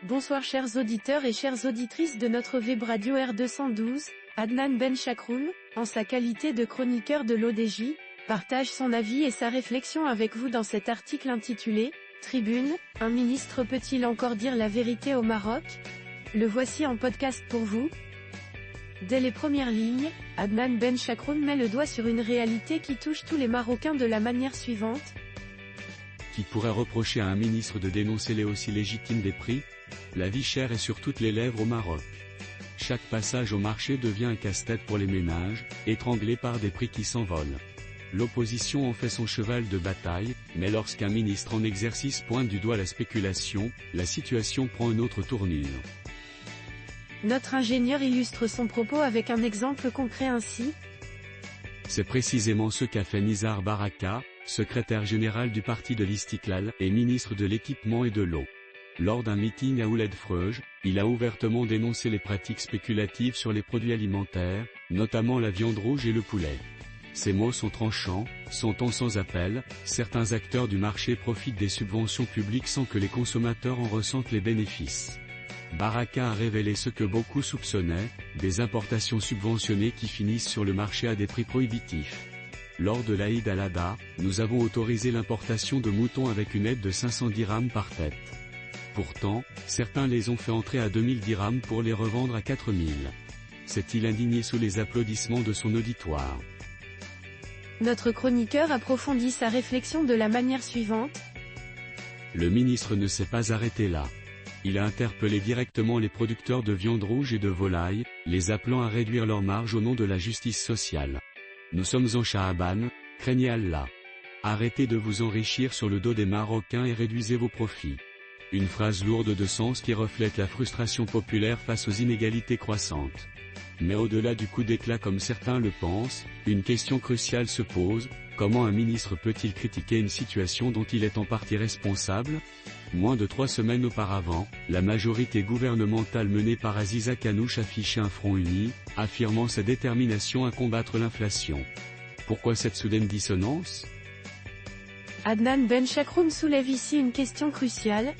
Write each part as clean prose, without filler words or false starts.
Bonsoir chers auditeurs et chères auditrices de notre web radio R212, Adnan Benchakroum, en sa qualité de chroniqueur de l'ODJ, partage son avis et sa réflexion avec vous dans cet article intitulé « Tribune, un ministre peut-il encore dire la vérité au Maroc ?» Le voici en podcast pour vous. Dès les premières lignes, Adnan Benchakroum met le doigt sur une réalité qui touche tous les Marocains de la manière suivante. Qui pourrait reprocher à un ministre de dénoncer les hausses illégitimes des prix? La vie chère est sur toutes les lèvres au Maroc. Chaque passage au marché devient un casse-tête pour les ménages, étranglés par des prix qui s'envolent. L'opposition en fait son cheval de bataille, mais lorsqu'un ministre en exercice pointe du doigt la spéculation, la situation prend une autre tournure. Notre ingénieur illustre son propos avec un exemple concret ainsi. C'est précisément ce qu'a fait Nizar Baraka, secrétaire général du parti de l'Istiklal et ministre de l'équipement et de l'eau. Lors d'un meeting à Ouled Freuj, il a ouvertement dénoncé les pratiques spéculatives sur les produits alimentaires, notamment la viande rouge et le poulet. Ces mots sont tranchants, sont sans appel, certains acteurs du marché profitent des subventions publiques sans que les consommateurs en ressentent les bénéfices. Baraka a révélé ce que beaucoup soupçonnaient, des importations subventionnées qui finissent sur le marché à des prix prohibitifs. Lors de l'Aïd al-Adha, nous avons autorisé l'importation de moutons avec une aide de 500 dirhams par tête. Pourtant, certains les ont fait entrer à 2000 dirhams pour les revendre à 4000. S'est-il indigné sous les applaudissements de son auditoire? Notre chroniqueur approfondit sa réflexion de la manière suivante. Le ministre ne s'est pas arrêté là. Il a interpellé directement les producteurs de viande rouge et de volaille, les appelant à réduire leurs marges au nom de la justice sociale. Nous sommes en Sha'aban, craignez Allah. Arrêtez de vous enrichir sur le dos des Marocains et réduisez vos profits. Une phrase lourde de sens qui reflète la frustration populaire face aux inégalités croissantes. Mais au-delà du coup d'éclat comme certains le pensent, une question cruciale se pose, comment un ministre peut-il critiquer une situation dont il est en partie responsable? Moins de 3 semaines auparavant, la majorité gouvernementale menée par Aziza Kanouche affichait un front uni, affirmant sa détermination à combattre l'inflation. Pourquoi cette soudaine dissonance? Adnan Benchakroum soulève ici une question cruciale.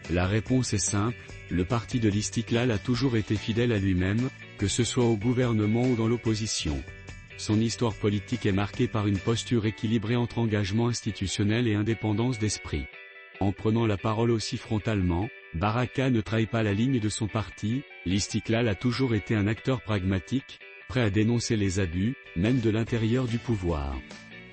La réponse est simple, le parti de l'Istiklal a toujours été fidèle à lui-même, que ce soit au gouvernement ou dans l'opposition. Son histoire politique est marquée par une posture équilibrée entre engagement institutionnel et indépendance d'esprit. En prenant la parole aussi frontalement, Baraka ne trahit pas la ligne de son parti, l'Istiklal a toujours été un acteur pragmatique, prêt à dénoncer les abus, même de l'intérieur du pouvoir.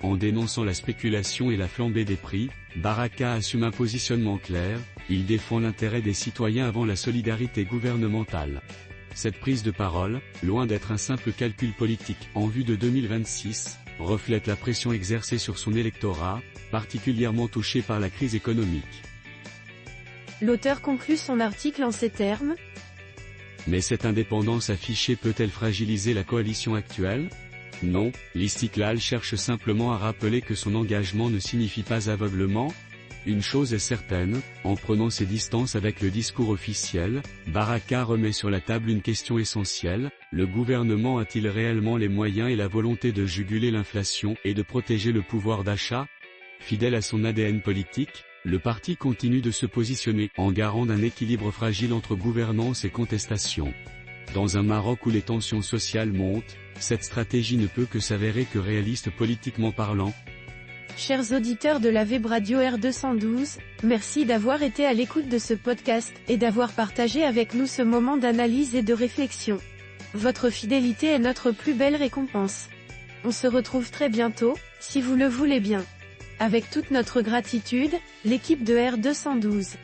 En dénonçant la spéculation et la flambée des prix, Baraka assume un positionnement clair, il défend l'intérêt des citoyens avant la solidarité gouvernementale. Cette prise de parole, loin d'être un simple calcul politique en vue de 2026, reflète la pression exercée sur son électorat, particulièrement touché par la crise économique. L'auteur conclut son article en ces termes. Mais cette indépendance affichée peut-elle fragiliser la coalition actuelle? Non, l'Istiklal cherche simplement à rappeler que son engagement ne signifie pas aveuglement. Une chose est certaine, en prenant ses distances avec le discours officiel, Baraka remet sur la table une question essentielle, le gouvernement a-t-il réellement les moyens et la volonté de juguler l'inflation et de protéger le pouvoir d'achat? Fidèle à son ADN politique, le parti continue de se positionner en garant d'un équilibre fragile entre gouvernance et contestation. Dans un Maroc où les tensions sociales montent, cette stratégie ne peut que s'avérer que réaliste politiquement parlant. Chers auditeurs de la web radio R212, merci d'avoir été à l'écoute de ce podcast et d'avoir partagé avec nous ce moment d'analyse et de réflexion. Votre fidélité est notre plus belle récompense. On se retrouve très bientôt, si vous le voulez bien. Avec toute notre gratitude, l'équipe de R212.